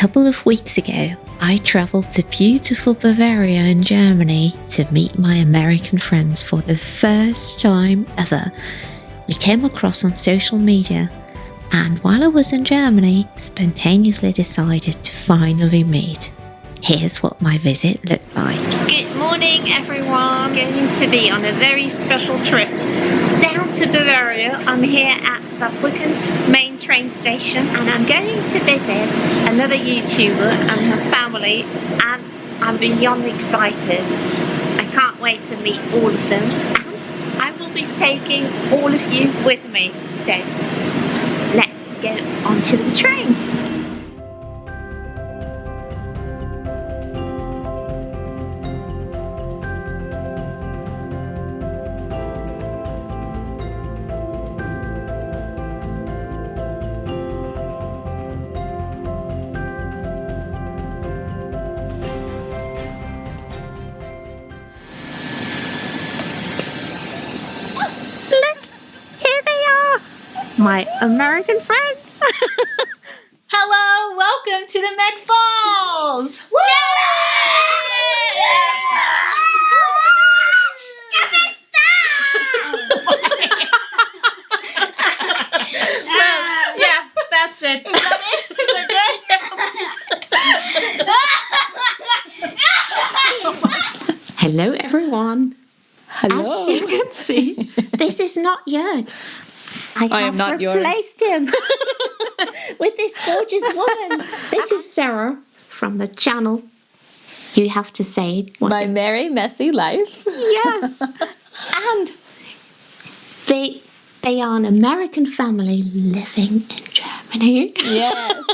couple of weeks ago, I travelled to beautiful Bavaria in Germany to meet my American friends for the first time ever. We came across on social media, and while I was in Germany, spontaneously decided to finally meet. Here's what my visit looked like. Good morning, everyone. Going to be on a very special trip down to Bavaria. I'm here at Salzburg main train station, and I'm going to visit another YouTuber and her family, and I'm beyond excited. I can't wait to meet all of them, and I will be taking all of you with me. So let's get onto the train. My American friends. Hello, welcome to the Meg Falls. Woo! Yeah, that's it. Is that it? Is that good? Hello everyone. Hello. As you can see, this is not Joerg. I am not Joerg. replaced him with this gorgeous woman. This is Sara from the channel. You have to say it. My merry, messy life. Yes. And they are an American family living in Germany. Yes.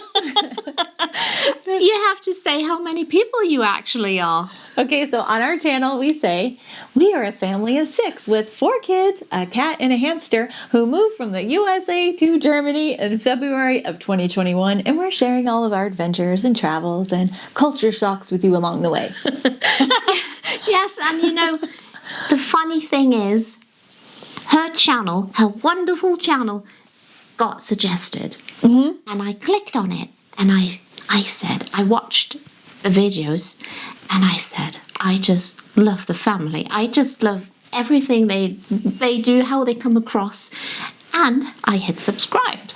You have to say how many people you actually are. Okay, so on our channel we say, we are a family of 6 with 4 kids, a cat, and a hamster who moved from the USA to Germany in February of 2021, and we're sharing all of our adventures and travels and culture shocks with you along the way. Yes, and you know, the funny thing is, her channel, her wonderful channel, got suggested. Mm-hmm. And I clicked on it, and I said, I watched the videos, and I said, I just love the family. I just love everything they do, how they come across. And I hit subscribed.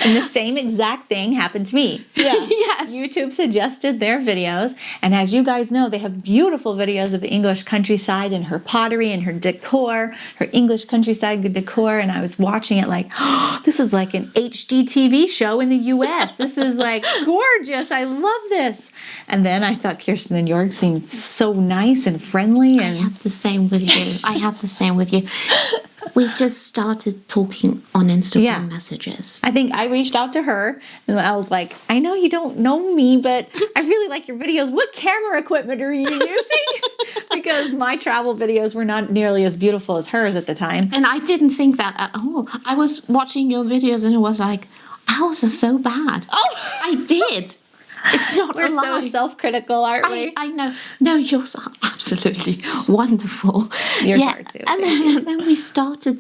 And the same exact thing happened to me. Yeah. Yes. YouTube suggested their videos. And as you guys know, they have beautiful videos of the English countryside and her pottery and her decor, her English countryside decor. And I was watching it like, oh, this is like an HD TV show in the US. This is like gorgeous. I love this. And then I thought Kirsten and Joerg seemed so nice and friendly. And I had the same with you. We just started talking on Instagram messages. I think I reached out to her and I was like, I know you don't know me, but I really like your videos. What camera equipment are you using? Because my travel videos were not nearly as beautiful as hers at the time. And I didn't think that at all. I was watching your videos and it was like, ours are so bad. Oh, I did. It's not we're a lie. so self-critical, aren't we? I know. No, yours are absolutely wonderful. Yours are too. And then we started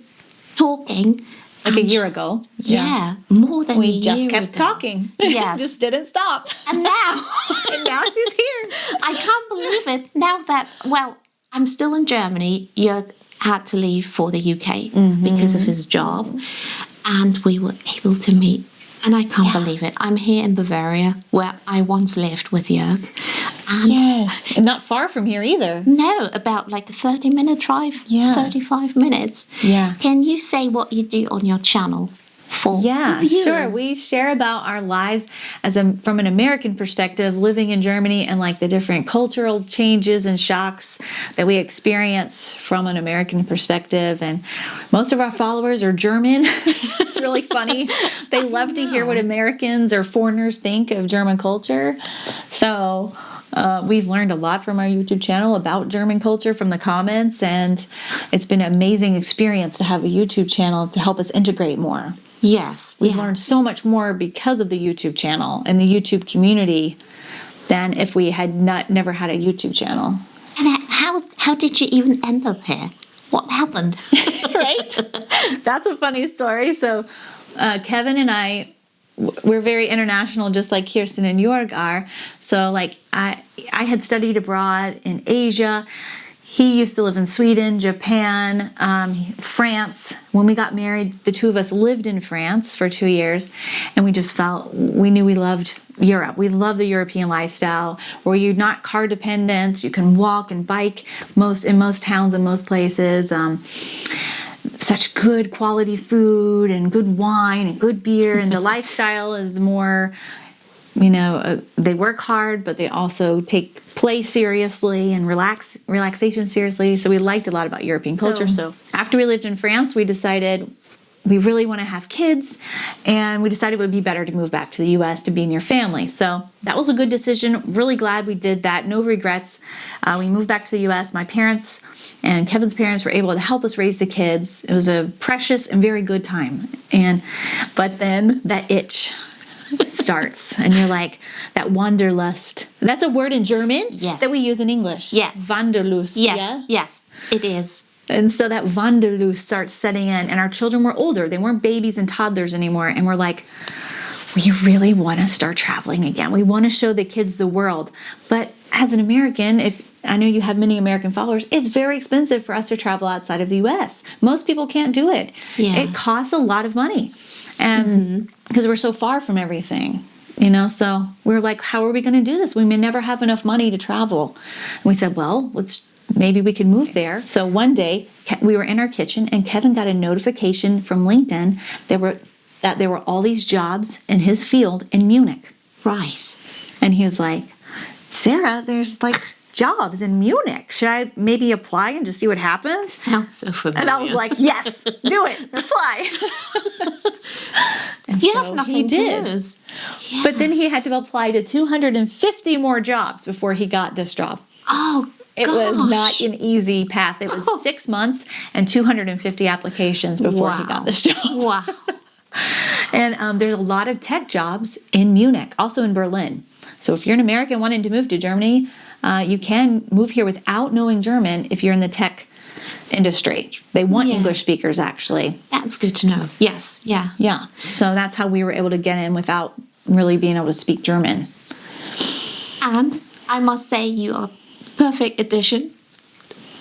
talking. Like a year ago. Yeah, more than a year ago. We just kept talking. Yes. Just didn't stop. And now. And now she's here. I can't believe it. Now that, well, I'm still in Germany. Joerg had to leave for the UK because of his job. And we were able to meet. And I can't believe it. I'm here in Bavaria, where I once lived with Joerg. And yes, and not far from here either. No, about like a 30-minute drive, 35 minutes. Yeah. Can you say what you do on your channel? Yeah, sure. We share about our lives from an American perspective, living in Germany, and like the different cultural changes and shocks that we experience from an American perspective. And most of our followers are German. It's really funny. They love to hear what Americans or foreigners think of German culture. So we've learned a lot from our YouTube channel about German culture from the comments, and it's been an amazing experience to have a YouTube channel to help us integrate more. Yes. We've learned so much more because of the YouTube channel and the YouTube community than if we had never had a YouTube channel. And how did you even end up here? What happened? Right? That's a funny story. So Kevin and I we're very international, just like Kirsten and Joerg are. So like I had studied abroad in Asia. He used to live in Sweden, Japan, France. When we got married, the two of us lived in France for 2 years, and we knew we loved Europe. We love the European lifestyle, where you're not car dependent. You can walk and bike in most towns and most places. Such good quality food and good wine and good beer, and the lifestyle is more, they work hard, but they also take play seriously and relaxation seriously. So we liked a lot about European culture. So after we lived in France, we decided we really want to have kids, and we decided it would be better to move back to the U.S. to be near family. So that was a good decision. Really glad we did that. No regrets. We moved back to the U.S. My parents and Kevin's parents were able to help us raise the kids. It was a precious and very good time. But then that itch starts, and you're like, that wanderlust. That's a word in German that we use in English. Yes. Wanderlust. Yes, it is. And so that Wanderlust starts setting in, and our children were older. They weren't babies and toddlers anymore. And we're like, we really want to start traveling again. We want to show the kids the world. But as an American, if I know you have many American followers, it's very expensive for us to travel outside of the U.S. Most people can't do it. Yeah. It costs a lot of money. And because we're so far from everything. So we're like, how are we going to do this? We may never have enough money to travel. And we said, well, maybe we can move there. So one day we were in our kitchen, and Kevin got a notification from LinkedIn that there were all these jobs in his field in Munich. Right. And he was like, Sarah, there's like jobs in Munich. Should I maybe apply and just see what happens? Sounds so familiar. And I was like, yes, do it. Apply. And You so have nothing he to did. lose. But then he had to apply to 250 more jobs before he got this job. Oh, It was not an easy path. It was 6 months and 250 applications before he got this job. Wow. And there's a lot of tech jobs in Munich, also in Berlin. So if you're an American wanting to move to Germany, you can move here without knowing German if you're in the tech industry. They want English speakers, actually. That's good to know. Yes, yeah. Yeah. So that's how we were able to get in without really being able to speak German. And I must say, you are perfect addition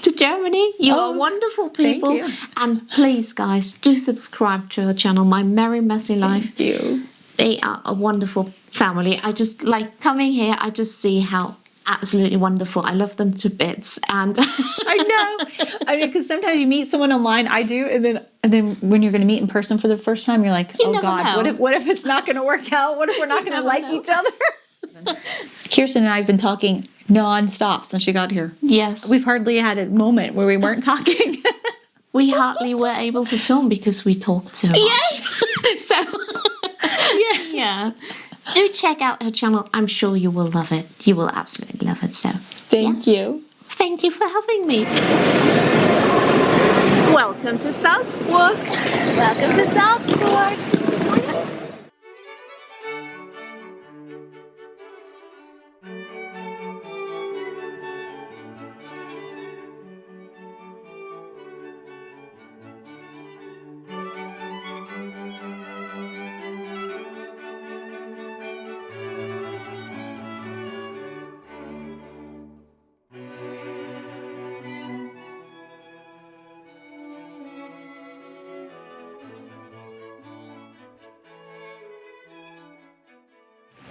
to Germany. You are wonderful people. Thank you. And please, guys, do subscribe to our channel, My Merry Messy Life. Thank you. They are a wonderful family. I just like coming here. I just see how absolutely wonderful. I love them to bits. And I know. I mean, because sometimes you meet someone online. I do, and then when you're going to meet in person for the first time, you're like, oh never God, know. what if it's not going to work out? What if we're not going to like each other? Kirsten and I have been talking non-stop since she got here. yes, We've hardly had a moment where we weren't talking. we hardly were able to film because we talked so much. Yes. So Yeah. do check out her channel. I'm sure you will love it. You will absolutely love it. So Thank you. thank you for having me. Welcome to Salzburg. Welcome to Salzburg.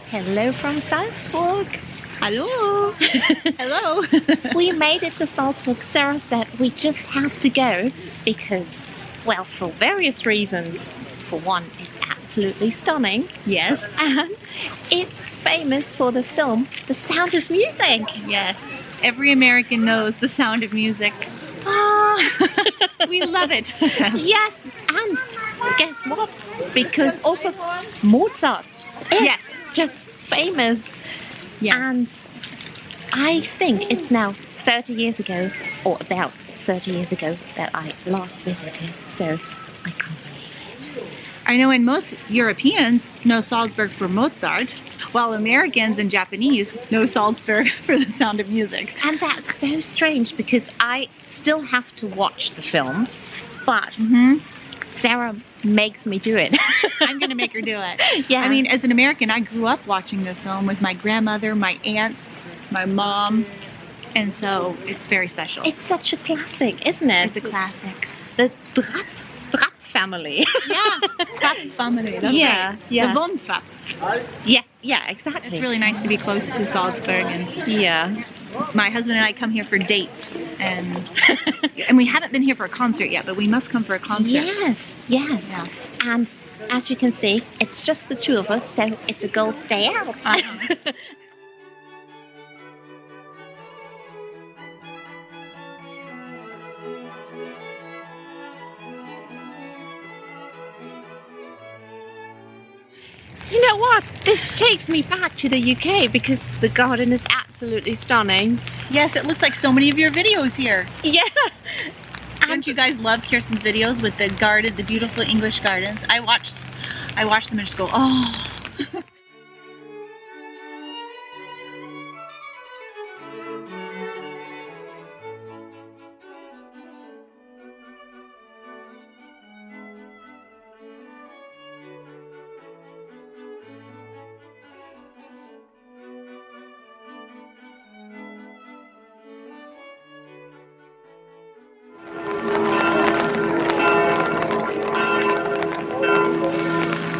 Hello from Salzburg. Hello. Hello. We made it to Salzburg. Sarah said we just have to go because, well, for various reasons. For one, it's absolutely stunning. Yes. And it's famous for the film The Sound of Music. Yes, every American knows The Sound of Music. We love it. Yes, and guess what? Because also Mozart is Yes. just famous. Yes. And I think it's now 30 years ago, or about 30 years ago, that I last visited. So I can't believe it. I know, and most Europeans know Salzburg for Mozart, while Americans and Japanese know Salzburg for The Sound of Music. And that's so strange because I still have to watch the film, but Sarah makes me do it. I'm gonna make her do it. Yeah. I mean, as an American, I grew up watching this film with my grandmother, my aunts, my mom, and so it's very special. It's such a classic, isn't it? It's a classic. The Trapp family. Yeah, Trapp family. That's Yeah, right. yeah. The Von Trapp. Yes, yeah, exactly. It's really nice to be close to Salzburg, and Yeah. my husband and I come here for dates, and we haven't been here for a concert yet, but we must come for a concert. Yes, yes. Yeah. And as you can see, it's just the two of us, so it's a gold day out. You know what? This takes me back to the UK because the garden is absolutely stunning. Yes, it looks like so many of your videos here. Yeah. Don't you guys love Kirsten's videos with the garden, the beautiful English gardens? I watch them and just go, oh.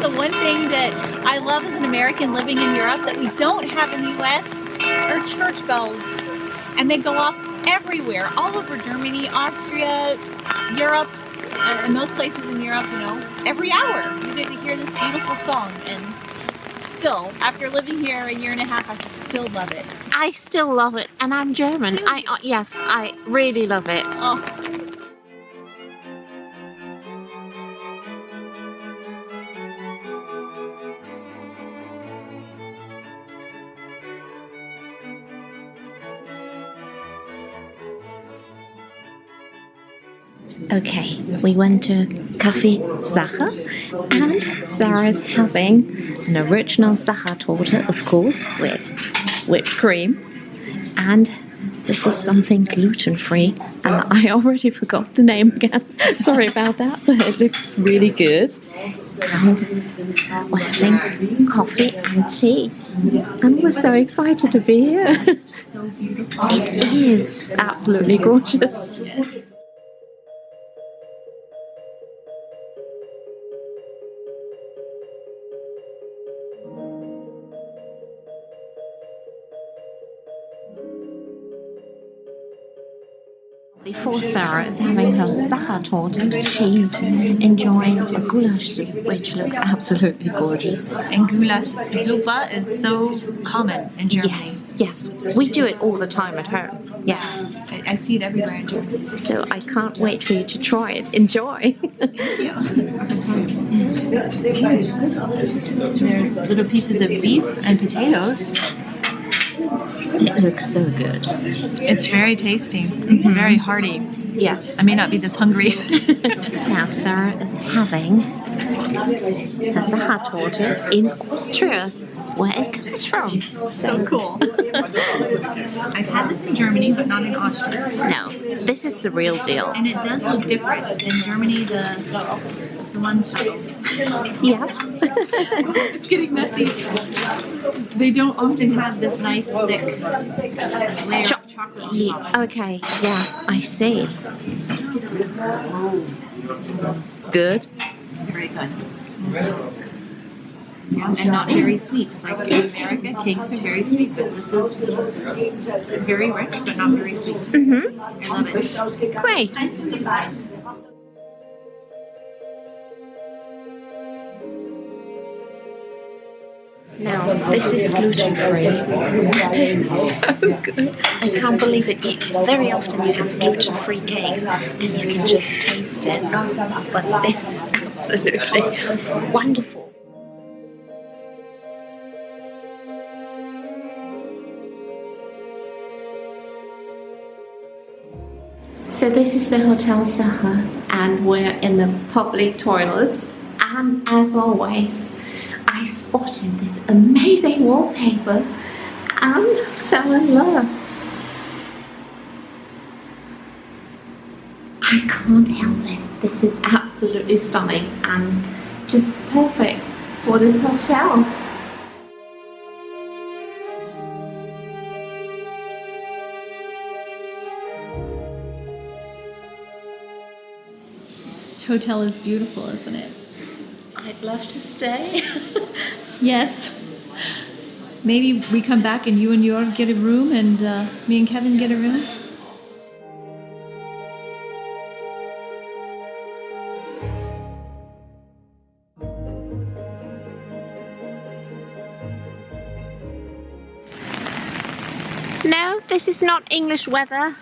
So one thing that I love as an American living in Europe that we don't have in the US are church bells. And they go off everywhere, all over Germany, Austria, Europe, and most places in Europe, you know, every hour you get to hear this beautiful song. And still, after living here a year and a half, I still love it. I still love it, and I'm German. Yes, I really love it. Oh. Okay, we went to Cafe Sacher, and Sarah's having an original Sachertorte, of course, with whipped cream. And this is something gluten-free, and I already forgot the name again. Sorry about that, but it looks really good. And we're having coffee and tea, and we're so excited to be here. So beautiful. It is. It's absolutely gorgeous. Before Sara is having her Sachertorte, she's enjoying a goulash soup, which looks absolutely gorgeous. And goulash Suppe is so common in Germany. Yes, yes. We do it all the time at home. Yeah. I see it everywhere in Germany. So I can't wait for you to try it. Enjoy. There's little pieces of beef and potatoes. It looks so good. It's very tasty, very hearty. Yes. I may not be this hungry. Now Sara is having her Sachertorte in Austria, where it comes from. So cool. I've had this in Germany, but not in Austria. No, this is the real deal. And it does look different. In Germany, the ones... Yes. It's getting messy. They don't often have this nice thick layer of chocolate on top. Okay, yeah, I see. Good. Very good. And not very sweet. Like in America, cakes are very sweet, but this is very rich, but not very sweet. Mm-hmm. I love it. Great. Now, this is gluten-free. It's so good. I can't believe it. Very often you have gluten-free cakes and you can just taste it. But this is absolutely wonderful. So this is the Hotel Sacher, and we're in the public toilets. And as always, I spotted this amazing wallpaper and fell in love. I can't help it. This is absolutely stunning and just perfect for this hotel. This hotel is beautiful, isn't it? I'd love to stay. Yes. Maybe we come back and you and Joerg get a room and me and Kevin get a room. No, this is not English weather.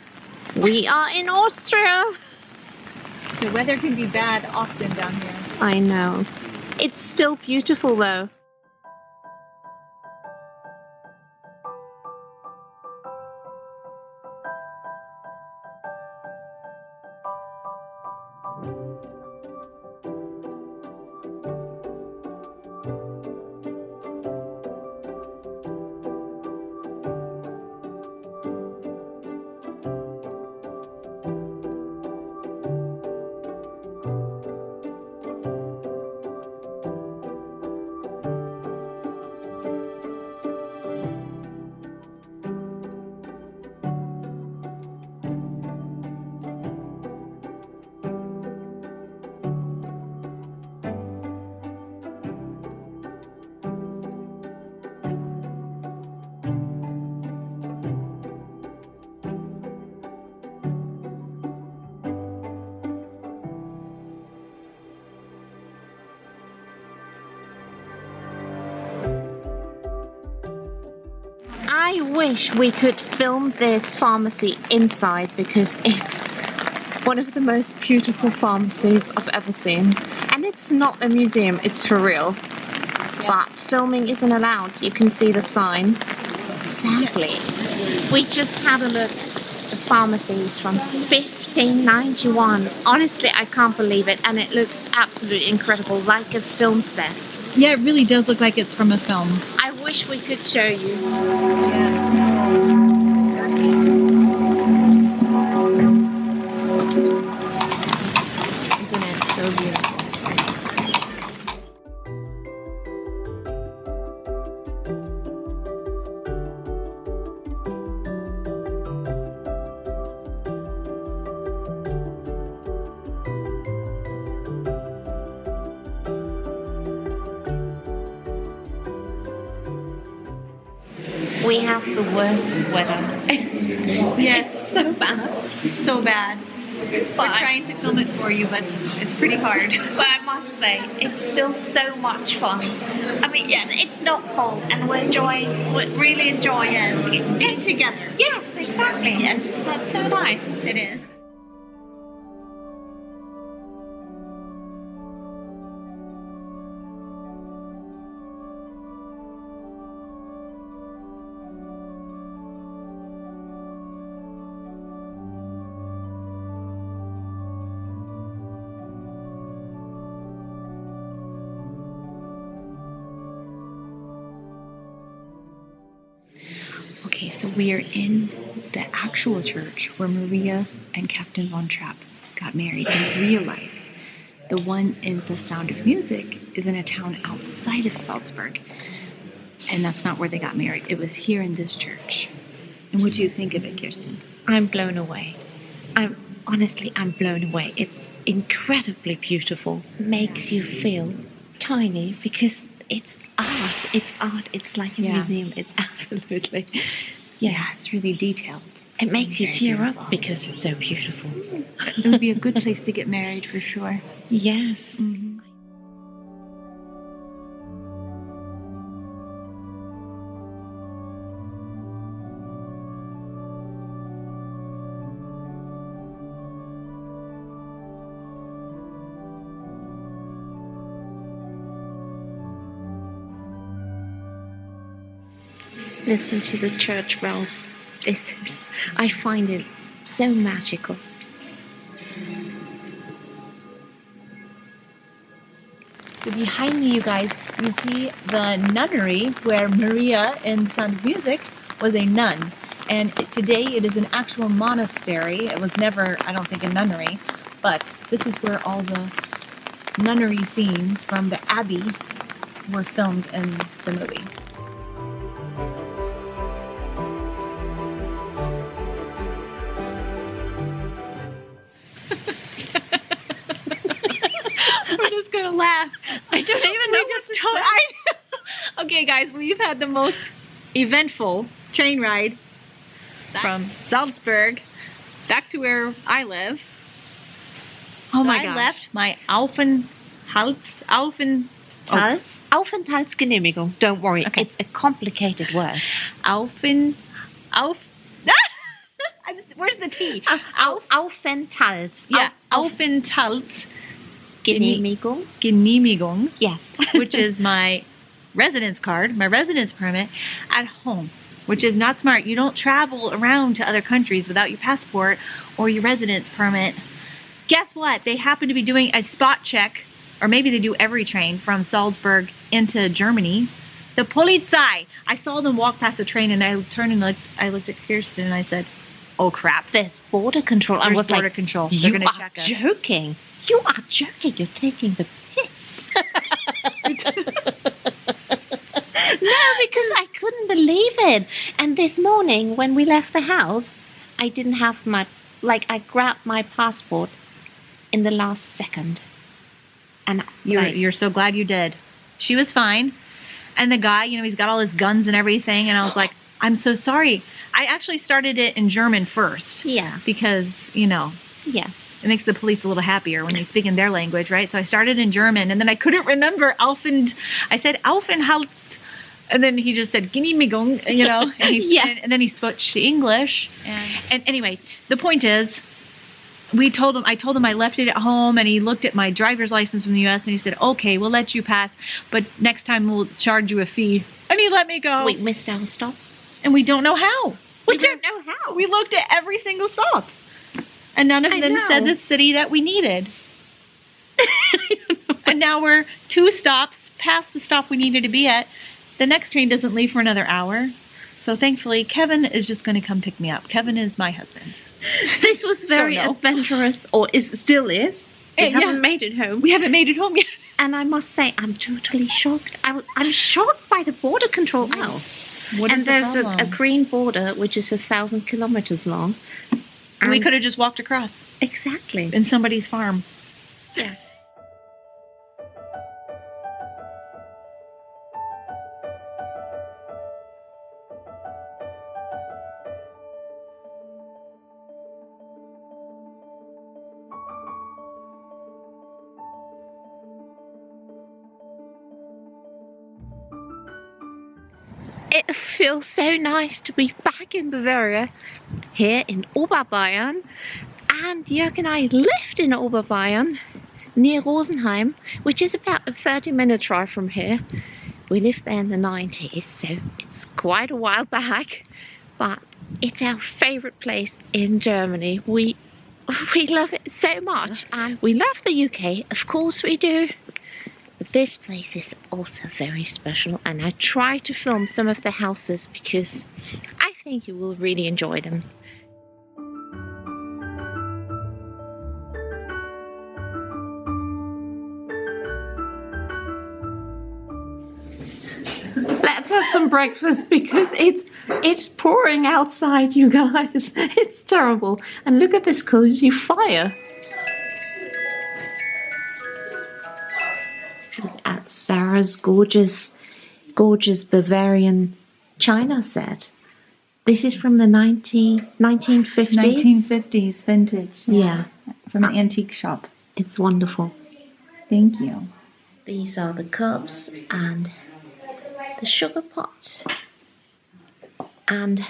We are in Austria. The weather can be bad often down here. I know. It's still beautiful though. I wish we could film this pharmacy inside because it's one of the most beautiful pharmacies I've ever seen. And it's not a museum, it's for real. But filming isn't allowed. You can see the sign. Sadly, we just had a look at the pharmacies from 1591. Honestly, I can't believe it. And it looks absolutely incredible, like a film set. Yeah, it really does look like it's from a film. I wish we could show you. Isn't it so beautiful? We have the worst weather. Yes, So bad. so bad. We're trying to film it for you, but it's pretty hard. But I must say, it's still so much fun. I mean, it's not cold, and we're really enjoying it. Being together. Yes, exactly. Yes, that's so nice. It is. Okay, so we are in the actual church where Maria and Captain Von Trapp got married in real life. The one in The Sound of Music is in a town outside of Salzburg. And that's not where they got married. It was here in this church. And what do you think of it, Kirsten? I'm blown away. I'm blown away. It's incredibly beautiful. Makes you feel tiny because it's art. It's art. It's like a museum. It's absolutely. Yeah, it's really detailed. It makes you tear up because it's so beautiful. It would be a good place to get married for sure. Yes. Mm-hmm. Listen to the church bells. I find it so magical. So behind me, you guys, you see the nunnery where Maria in Sound of Music was a nun. And today it is an actual monastery. It was never, I don't think, a nunnery. But this is where all the nunnery scenes from the Abbey were filmed in the movie. We're just gonna laugh. I don't even know what to say. Okay, guys, we've had the most eventful train ride from Salzburg back to where I live. Oh my gosh. I left my Aufenthaltsgenehmigung. Don't worry, Okay. it's a complicated word. Where's the T? Aufenthalts. Yeah, Aufenthaltsgenehmigung. Genehmigung. Yes. Which is my residence card, my residence permit at home, which is not smart. You don't travel around to other countries without your passport or your residence permit. Guess what? They happen to be doing a spot check, or maybe they do every train from Salzburg into Germany. The Polizei. I saw them walk past a train, and I turned and looked at Kirsten, and I said, "Oh crap! There's border control." I was border like, control. They're "You going to check are us." joking. You are joking. You're taking the piss." No, because I couldn't believe it. And this morning, when we left the house, I didn't have I grabbed my passport in the last second. And You're so glad you did. She was fine. And the guy, he's got all his guns and everything. And I was like, I'm so sorry. I actually started it in German first. Yeah. Because, Yes. it makes the police a little happier when you speak in their language, right? So I started in German, and then I couldn't remember I said Aufenthalts, and then he just said Genehmigung, and then he switched to English. And anyway, the point is, I told him I left it at home, and he looked at my driver's license from the U.S. and he said, "Okay, we'll let you pass, but next time we'll charge you a fee." And he let me go. We missed our stop. And we don't know how. We don't know how. We looked at every single stop. And none of them said the city that we needed. And now we're 2 stops past the stop we needed to be at. The next train doesn't leave for another hour. So thankfully, Kevin is just going to come pick me up. Kevin is my husband. This was very adventurous, or still is. We haven't made it home. We haven't made it home yet. And I must say, I'm totally shocked. I'm shocked by the border control now. And there's a green border, which is 1,000 kilometers long. And we could have just walked across. Exactly. In somebody's farm. Yeah. It feels so nice to be back in Bavaria, here in Oberbayern. And Joerg and I lived in Oberbayern, near Rosenheim, which is about a 30-minute drive from here. We lived there in the 90s, so it's quite a while back. But it's our favourite place in Germany. We love it so much. And we love the UK, of course we do. But this place is also very special, and I try to film some of the houses because I think you will really enjoy them. Let's have some breakfast because it's pouring outside, you guys. It's terrible. And look at this cozy fire. Look at Sara's gorgeous Bavarian china set. This is from the 1950s? 1950s vintage. Yeah. From an antique shop. It's wonderful. Thank you. These are the cups and the sugar pot. And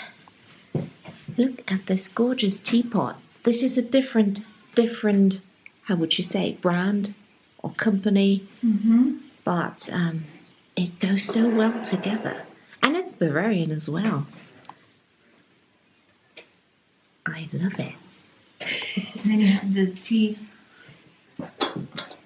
look at this gorgeous teapot. This is a different, how would you say, brand or company. Mm-hmm. But it goes so well together. And it's Bavarian as well. I love it. And then you have the tea.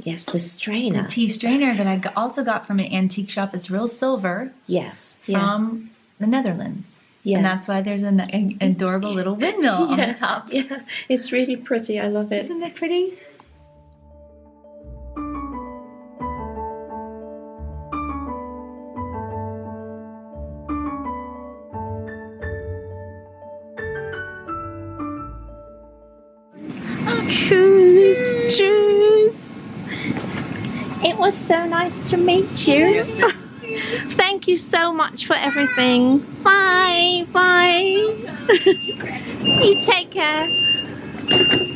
Yes, the strainer. The tea strainer that I also got from an antique shop. It's real silver. Yes. From the Netherlands. Yeah. And that's why there's an adorable little windmill on the top. Yeah, it's really pretty. I love it. Isn't it pretty? Tschüss, tschüss. It was so nice to meet you. Yes, sir. Thank you so much for everything. Bye, bye. You take care.